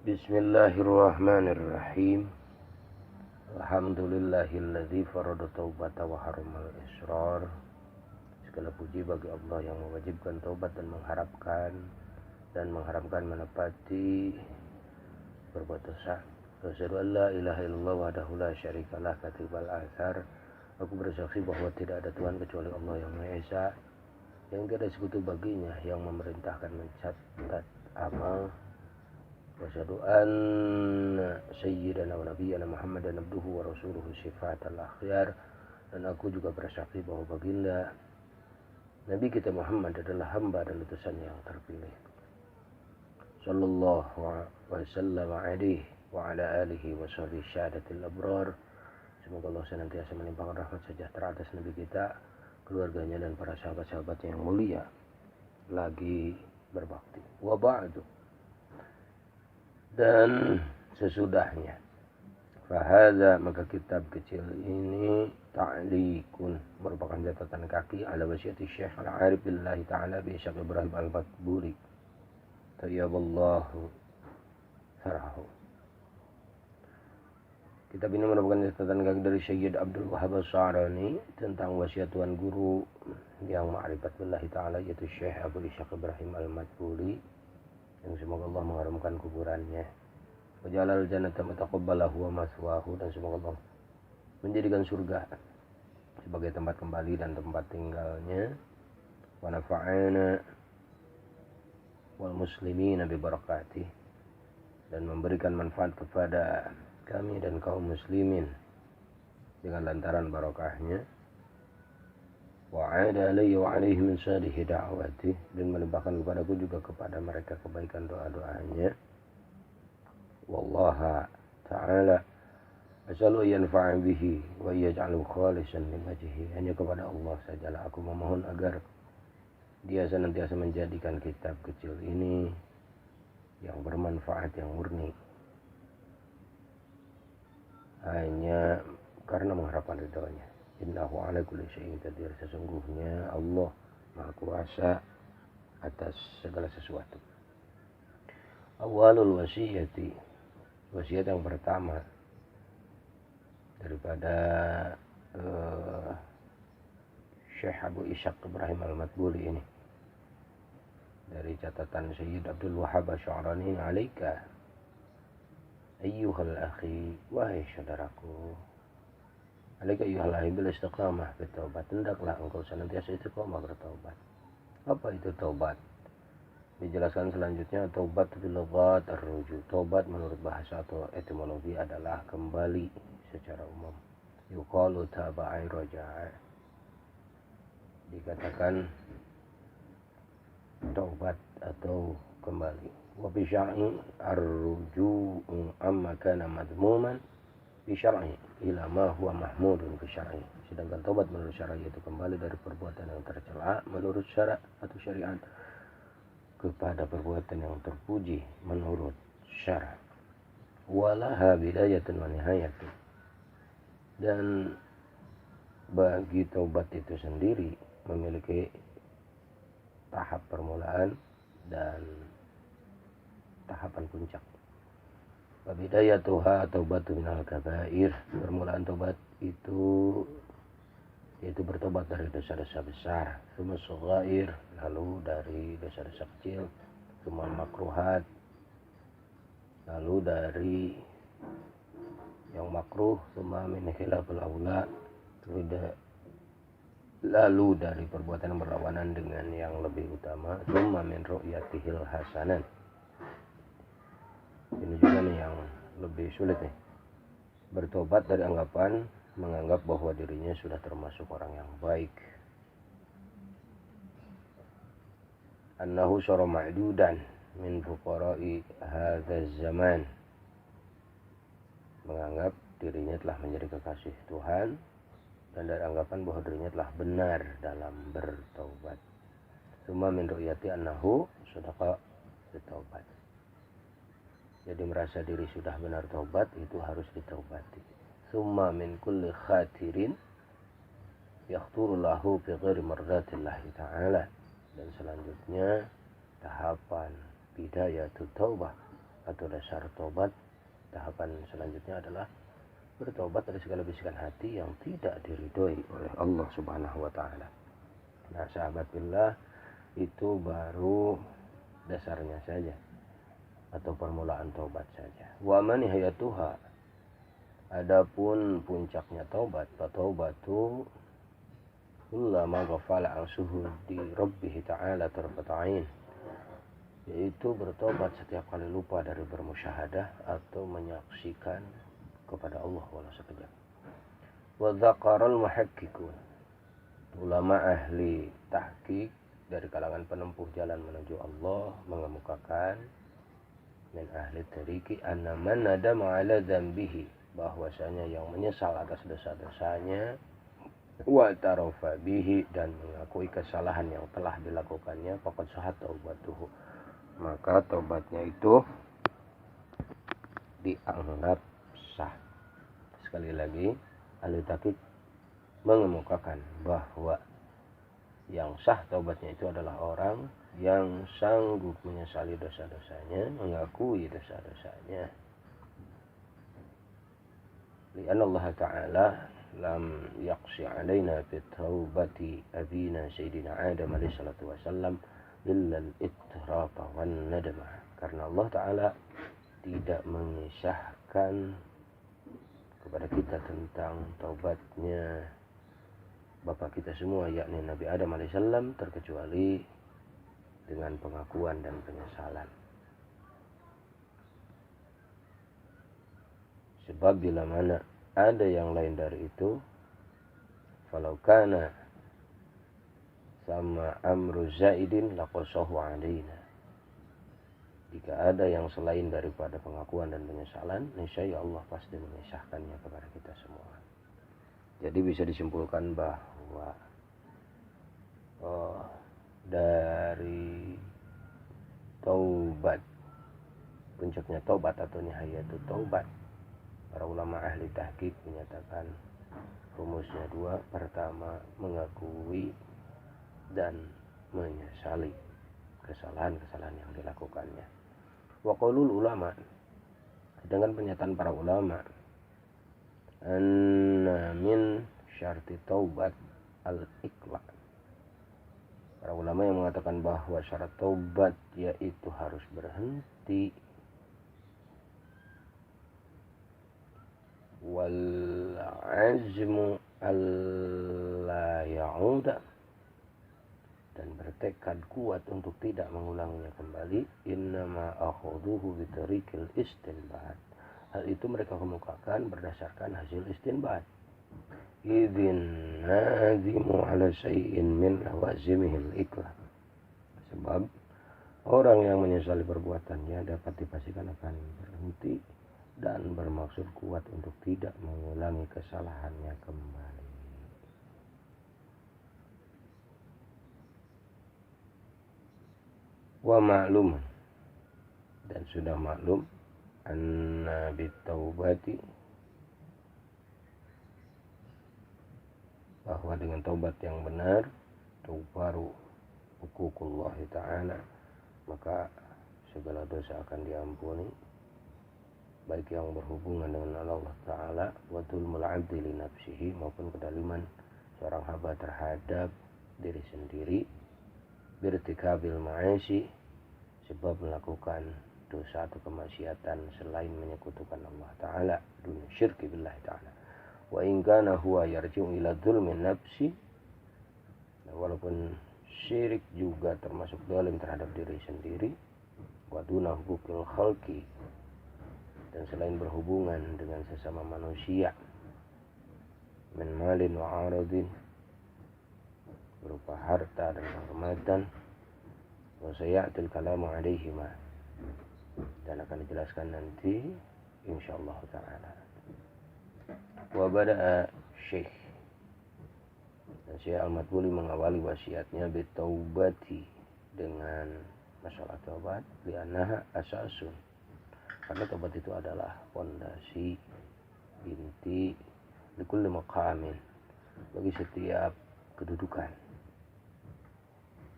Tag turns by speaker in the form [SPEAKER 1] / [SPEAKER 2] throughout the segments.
[SPEAKER 1] Bismillahirrahmanirrahim. Alhamdulillahilladzi farada taubata wa haramal israr. Segala puji bagi Allah yang mewajibkan taubat dan mengharamkan menepati berbuat dosa. Asyhadu an la ilaha illallah wahdahu la syarikalah katibal azhar. Aku bersaksi bahwa tidak ada Tuhan kecuali Allah yang Maha Esa, yang tidak ada sekutu baginya, yang memerintahkan mencatat amal. Wasyhadu anna sayyidana wa nabiyyana Muhammadan abduhu wa rasuluhu sifatal akhyar. Dan aku juga bersaksi bahwa baginda Nabi kita Muhammad adalah hamba dan utusan yang terpilih. Sallallahu wasallam alaihi wa ala alihi wa sahbihi syahadatil abrar. Semoga Allah senantiasa melimpahkan rahmat sejahtera atas Nabi kita, keluarganya dan para sahabat-sahabatnya yang mulia. Lagi berbakti. Wa ba'du. Dan sesudahnya, fahadha, maka kitab kecil ini ta'likun, merupakan catatan kaki ala wasiati Syekh Al-Arif billahi ta'ala bi Syekh Ibrahim Al-Matburi tayyaballahu sarahu. Kitab ini merupakan catatan kaki dari Syekh Abdul Wahhab As-Sa'rani tentang wasiat Tuan Guru yang ma'rifat billahi ta'ala, yaitu Syekh Abu Ishaq Ibrahim Al-Matburi, yang semoga Allah mengharamkan kuburannya. Wa jalal jannata mutaqabbalahu wa maswahu, dan semoga Allah menjadikan surga sebagai tempat kembali dan tempat tinggalnya. Wa nafa'ana wal muslimina bi barakatih, dan memberikan manfaat kepada kami dan kaum muslimin dengan lantaran barakahnya. Wa'ada alayya wa alaihi min salihi da'wati, dan melimpahkan kepadaku juga kepada mereka kebaikan doa-doanya. Wallaha ta'ala as'alu yanfa'a bihi wa yaj'alu khalisan li wajhihi. Hanya kepada Allah sajalah aku memohon agar Dia senantiasa menjadikan kitab kecil ini yang bermanfaat, yang murni, hanya karena mengharapkan ridhonya. Innahu ala kulli syai'in qadir. Sesungguhnya Allah Maha Kuasa atas segala sesuatu. Awalul wasiyati, wasiat yang pertama daripada Syekh Abu Ishaq Ibrahim Al-Matburi ini, dari catatan Sayyid Abdul Wahhab As-Sa'rani, alaika ayyuhal akhi, wahai saudaraku, alaika ayyuhal akhi bil istiqamah bertaubat, hendaklah engkau senantiasa istiqamah bertaubat. Apa itu taubat? Dijelaskan selanjutnya, taubat itu lughat ar-ruju. Taubat menurut bahasa atau etimologi adalah kembali secara umum. Yuqalu taba'i raja'a, dikatakan taubat atau kembali. Wa bi syar'i ar-ruju'u amma kana madmuman bi syar'i ila ma huwa mahmudun bi syar'i. Sedangkan taubat menurut syara' itu kembali dari perbuatan yang tercela menurut syara' atau syariat kepada perbuatan yang terpuji menurut syara'. Walaha bidayatun wa nihayatun, dan bagi taubat itu sendiri memiliki tahap permulaan dan tahapan puncak. Bidayatuha taubatu minal kabair, permulaan taubat itu yaitu bertobat dari dosa-dosa besar, tsumma shaghair, lalu dari dosa-dosa kecil, tsumma makruhat, lalu dari yang makruh, tsumma min khilafil aula, lalu dari perbuatan yang berlawanan dengan yang lebih utama, tsumma min ru'yatihil hasanan. Ini juga nih yang lebih sulit nih. Bertobat dari anggapan menganggap bahwa dirinya sudah termasuk orang yang baik. Annahu syara ma'dudan min fuqara'i hadzal zaman, menganggap dirinya telah menjadi kekasih Tuhan, dan dari anggapan bahwa dirinya telah benar dalam bertaubat. Tsumma min ru'yati annahu sadaqa bertaubat. Jadi merasa diri sudah benar taubat, itu harus ditaubati. Tsumma min kulli khatirin yakhturu lahu fi ghairi mardatillahi ta'ala, dan selanjutnya tahapan bidayatut taubah atau dasar tobat. Tahapan selanjutnya adalah bertobat dari segala bisikan hati yang tidak diridhoi oleh Allah Subhanahu wa taala. Nah, sahabat billah, itu baru dasarnya saja atau permulaan taubat saja. Wa man hayatuha, adapun puncaknya taubat, taubatu kullama ghafala an syuhudi rabbih ta'ala tarfata'in, yaitu bertobat setiap kali lupa dari bermusyahadah atau menyaksikan kepada Allah walau sekejap. Wa dzakaral muhaqqiqun, ulama ahli tahqiq dari kalangan penempuh jalan menuju Allah mengemukakan min ahli tariqi anna man nadama ala dzambihi, bahwasanya yang menyesal atas dosa-dosanya, wa tarafa bihi, dan mengakui kesalahan yang telah dilakukannya, faqad sahhat taubatuhu, maka taubatnya itu dianggap sah. Sekali lagi, ahli tahqiq mengemukakan bahwa yang sah taubatnya itu adalah orang yang sanggup menyesali dosa-dosanya, mengakui dosa-dosanya. Lian Allah Ta'ala lam yaqsi alaina fi taubati abina Sayyidina Adam alaihi salatu wasallam illa al-itrafa wan nadama. Karena Allah Ta'ala tidak mengisahkan kepada kita tentang taubatnya Bapak kita semua, yakni Nabi Adam alaihissalam, terkecuali dengan pengakuan dan penyesalan. Sebab bila mana ada yang lain dari itu, falau kana sama amru zaidin laqasahu alaina, jika ada yang selain daripada pengakuan dan penyesalan, niscaya Allah pasti mengisahkannya kepada kita semua. Jadi bisa disimpulkan bahwa dari taubat, puncaknya taubat atau nihayatul taubat, para ulama ahli tahqiq menyatakan rumusnya dua. Pertama, mengakui dan menyesali kesalahan-kesalahan yang dilakukannya. Wa qaulul ulama, dengan pernyataan para ulama, anna min syarti taubat al-iqla'. Para ulama yang mengatakan bahwa syarat taubat yaitu harus berhenti, wal azmu alla ya'uda, dan bertekad kuat untuk tidak mengulanginya kembali. Innama akhuduhu bitariqil istinbat, hal itu mereka kemukakan berdasarkan hasil istinbat. Idzin nazimu ala syai'in min lawazimihil ikhlas, sebab orang yang menyesali perbuatannya dapat dipastikan akan berhenti dan bermaksud kuat untuk tidak mengulangi kesalahannya kembali. Wa ma'lum, dan sudah maklum, anna bitaubati, bahwa dengan taubat yang benar, tubaru hukukullah ta'ala, maka segala dosa akan diampuni, baik yang berhubungan dengan Allah Ta'ala, wa dhulmul 'abdi li nafsihi, maupun kedaliman seorang hamba terhadap diri sendiri, birtikabil ma'asi, sebab melakukan dosa atau kemaksiatan selain menyekutukan Allah Ta'ala, dunia syirki billahi Ta'ala. Wa in kana huwa yarji'u ila dzulmin nafsi, walaupun syirik juga termasuk zalim terhadap diri sendiri, wa duna hukukil khalqi, dan selain berhubungan dengan sesama manusia, min malin wa aradin, berupa harta dan kehormatan, wa sayatil kalamu alaihima, dan akan dijelaskan nanti insyaallah ta'ala. Wa bada'a Syekh, dan Syekh Al-Madbuli mengawali wasiatnya bitaubati, dengan masalah taubat, li'annaha asasun, karena taubat itu adalah fondasi inti likulli maqamin, bagi setiap kedudukan,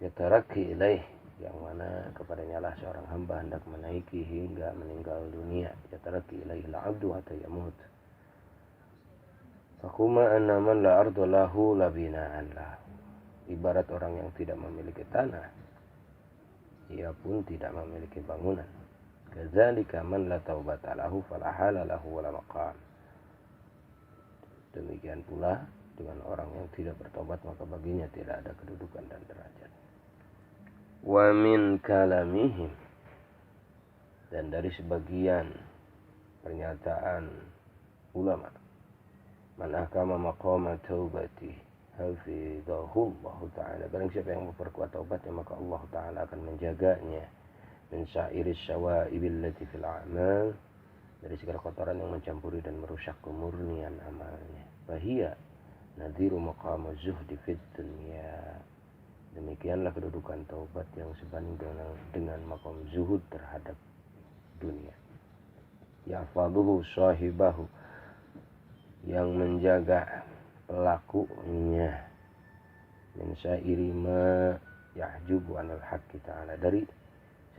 [SPEAKER 1] yatarakki ilaih, yang mana kepadanya lah seorang hamba hendak menaiki hingga meninggal dunia. Yataraki ilaihil abdu hatta yamut. Fakuma anna man la ardu lahu la bina'an lahu. Ibarat orang yang tidak memiliki tanah, ia pun tidak memiliki bangunan. Kadzalika man la taubata lahu fala hala lahu wala maqam. Demikian pula dengan orang yang tidak bertobat, maka baginya tidak ada kedudukan dan derajat. Wa min kalamihim, dan dari sebagian pernyataan ulama, man ahkama maqama taubati hafizahu Allah Ta'ala, barang siapa yang memperkuat taubatnya maka Allah Ta'ala akan menjaganya min sa'iris syawa'ib allati fil a'mal, dari segala kotoran yang mencampuri dan merusak kemurnian amalnya. Fahiya nadhiru maqama zuhdi fid dunya, demikianlah kedudukan taubat yang sebanding dengan maqam zuhud terhadap dunia. Yahfaduhu sahibahu, yang menjaga pelakunya, min syairi ma yahjubu anil haqqi ta'ala, dari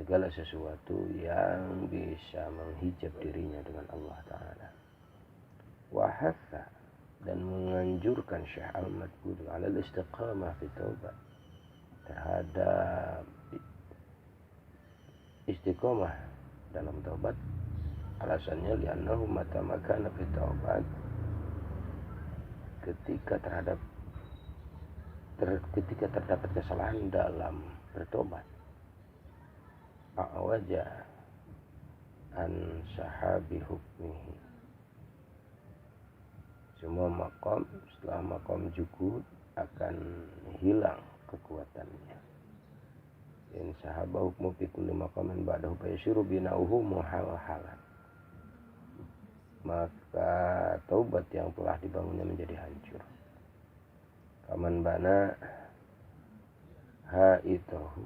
[SPEAKER 1] segala sesuatu yang bisa menghijab dirinya dengan Allah Ta'ala. Wahatha, dan menganjurkan Syekh Al-Madbudi ala istiqamah fi taubat, terhadap istiqamah dalam taubat. Alasannya li'annahu mata makana fi taubat, ketika terdapat kesalahan dalam bertobat, a'waja an sahabi hukmihi, semua makom setelah makom jukut akan hilang kekuatannya. In sahaba hukmu fi kulli maqamin ba'dahu fayasiru bina'uhu muhalhalan, maka taubat yang telah dibangunnya menjadi hancur. Kaman bana haitahu,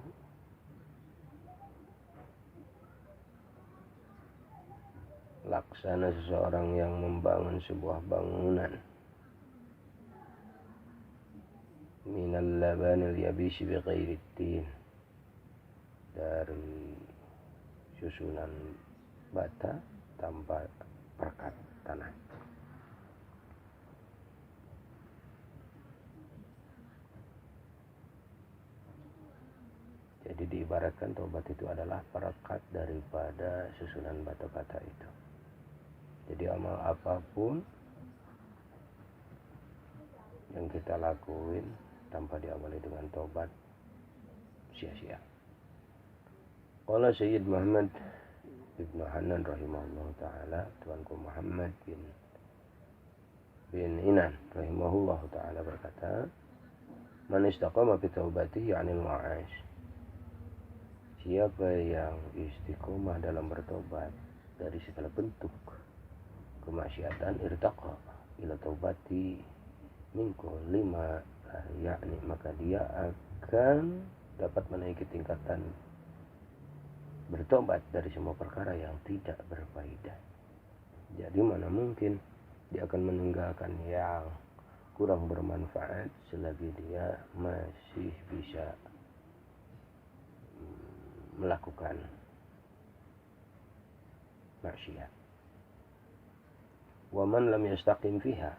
[SPEAKER 1] laksana seseorang yang membangun sebuah bangunan, minal labanil yabisi bighairi tin, dari susunan bata tanpa perkat tanah. Jadi diibaratkan taubat itu adalah perekat daripada susunan bata-bata itu. Jadi amal apapun yang kita lakuin tanpa diawali dengan taubat sia-sia. Qala Sayyid Muhammad Ibnu Hanan rahimahullah ta'ala, Tuanku Muhammad bin Inan rahimahullah ta'ala berkata, man istaqama fi taubatihi 'anil ma'ash, siapa yang istiqomah dalam bertobat dari segala bentuk kemaksiatan, irtaqa ila taubati minkum lima, yakni maka dia akan dapat menaiki tingkatan bertobat dari semua perkara yang tidak berfaedah. Jadi mana mungkin dia akan meninggalkan yang kurang bermanfaat selagi dia masih bisa melakukan maksiat. Wa man lam yastaqim fiha,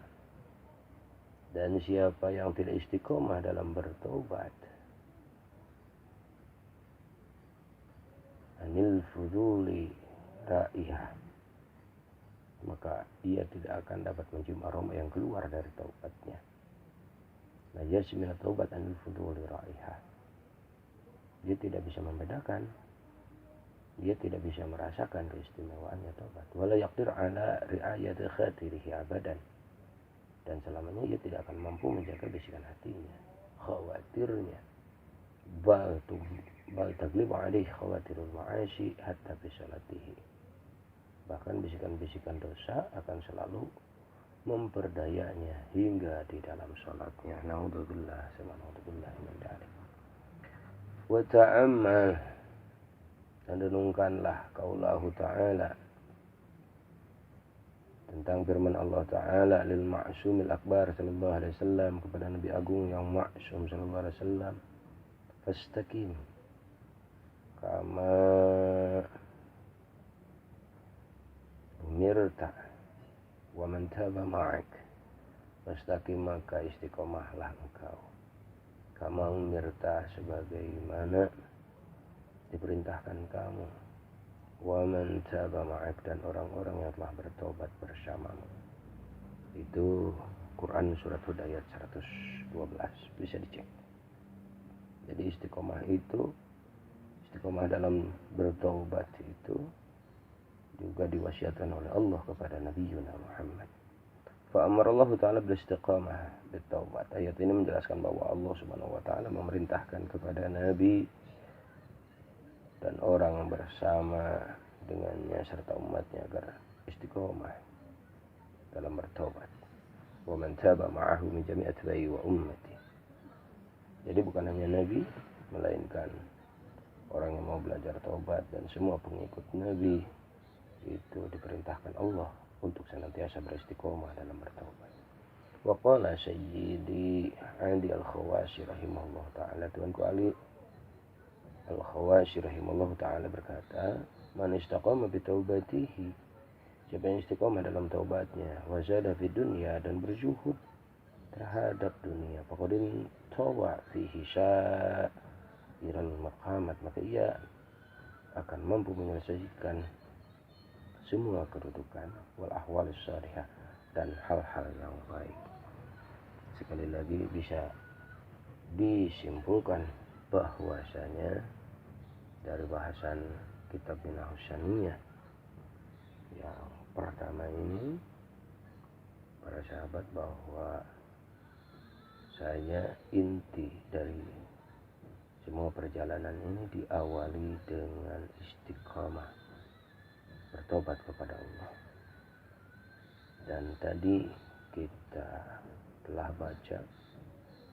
[SPEAKER 1] dan siapa yang tidak istiqomah dalam bertobat, anil fuduli raihah, maka dia tidak akan dapat mencium aroma yang keluar dari taubatnya. La yasmina taubat anil fuduli raihah, dia tidak bisa membedakan, dia tidak bisa merasakan keistimewaannya taubat. Wala yaqdir ala ri'ayati khatirihi abadan, dan selamanya ia tidak akan mampu menjaga bisikan hatinya, khawatirnya. Bal taglibu alaihi khawatirul ma'ashi hatta fi salatihi, bahkan bisikan-bisikan dosa akan selalu memperdayanya hingga di dalam salatnya. Naudzubillah, naudzubillah min dzalik. Wa ta'ammal, dan renungkanlah qaulahu ta'ala, tentang firman Allah Ta'ala lil ma'sumil akbar sallallahu alaihi wasallam, kepada Nabi Agung yang ma'sum sallallahu alaihi wasallam, fastaqim kama taba ma'ak, fastaqim maka istiqomahlah engkau, kama umirta sebagaimana diperintahkan kamu, wa man taba ma'ak dan orang-orang yang telah bertobat bersamamu. Itu Quran surat Hud ayat 112, bisa dicek. Jadi istiqomah dalam bertaubat itu juga diwasiatkan oleh Allah kepada Nabi Muhammad. Fa'amar Allah Ta'ala beristiqamah bertaubat. Ayat ini menjelaskan bahwa Allah Subhanahu wa Ta'ala memerintahkan kepada Nabi dan orang bersama dengannya serta umatnya agar istiqomah dalam bertaubat. Wa man taba ma'ahu min jami'i atba'i wa ummati. Jadi bukan hanya Nabi, melainkan orang yang mau belajar taubat dan semua pengikut Nabi itu diperintahkan Allah untuk senantiasa beristiqomah dalam bertaubat. Wa qala sayyidi Adi Al-Khawashi rahimahullah ta'ala, Tuanku Ali Al-Khawashi rahimahullah ta'ala berkata, man istaqama bi taubatihi, siapa yang istiqomah dalam taubatnya, wa zada fi dunya dan berzuhud terhadap dunia, faqadin tawa fihi syairan maqamat, maka ia akan mampu menyelesaikan semua kedudukan wal ahwal salihah dan hal-hal yang baik. Sekali lagi bisa disimpulkan bahwasanya dari bahasan kitab Minhajus Saniyah yang pertama ini, para sahabat, bahwa saya inti dari semua perjalanan ini diawali dengan istiqamah bertobat kepada Allah. Dan tadi kita telah baca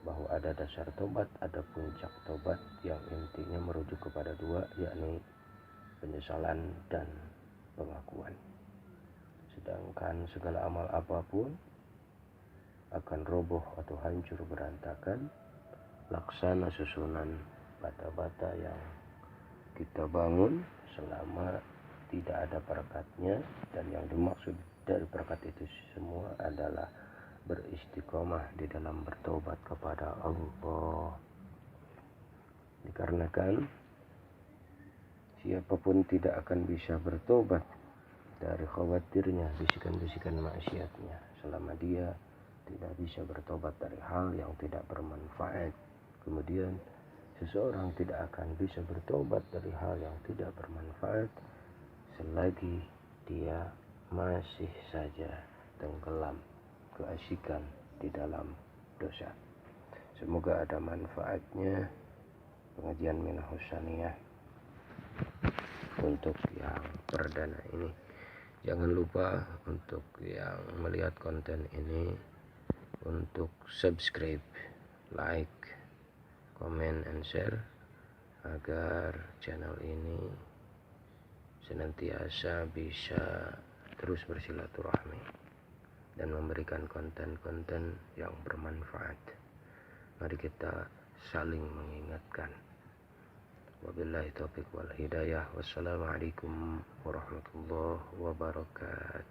[SPEAKER 1] bahwa ada dasar tobat, ada puncak tobat yang intinya merujuk kepada dua, yakni penyesalan dan pengakuan. Sedangkan segala amal apapun akan roboh atau hancur berantakan laksana susunan bata-bata yang kita bangun selama tidak ada perekatnya, dan yang dimaksud dari perekat itu semua adalah beristiqomah di dalam bertobat kepada Allah. Dikarenakan siapapun tidak akan bisa bertobat dari khawatirnya bisikan-bisikan maksiatnya selama dia tidak bisa bertobat dari hal yang tidak bermanfaat. Kemudian seseorang tidak akan bisa bertobat dari hal yang tidak bermanfaat selagi dia masih saja tenggelam keasikan di dalam dosa. Semoga ada manfaatnya pengajian Minhajus Saniyah untuk yang perdana ini. Jangan lupa untuk yang melihat konten ini untuk subscribe, like, comment, and share agar channel ini senantiasa bisa terus bersilaturahmi dan memberikan konten-konten yang bermanfaat. Mari kita saling mengingatkan. Wabillahi taufiq wal hidayah. Wassalamualaikum warahmatullahi wabarakatuh.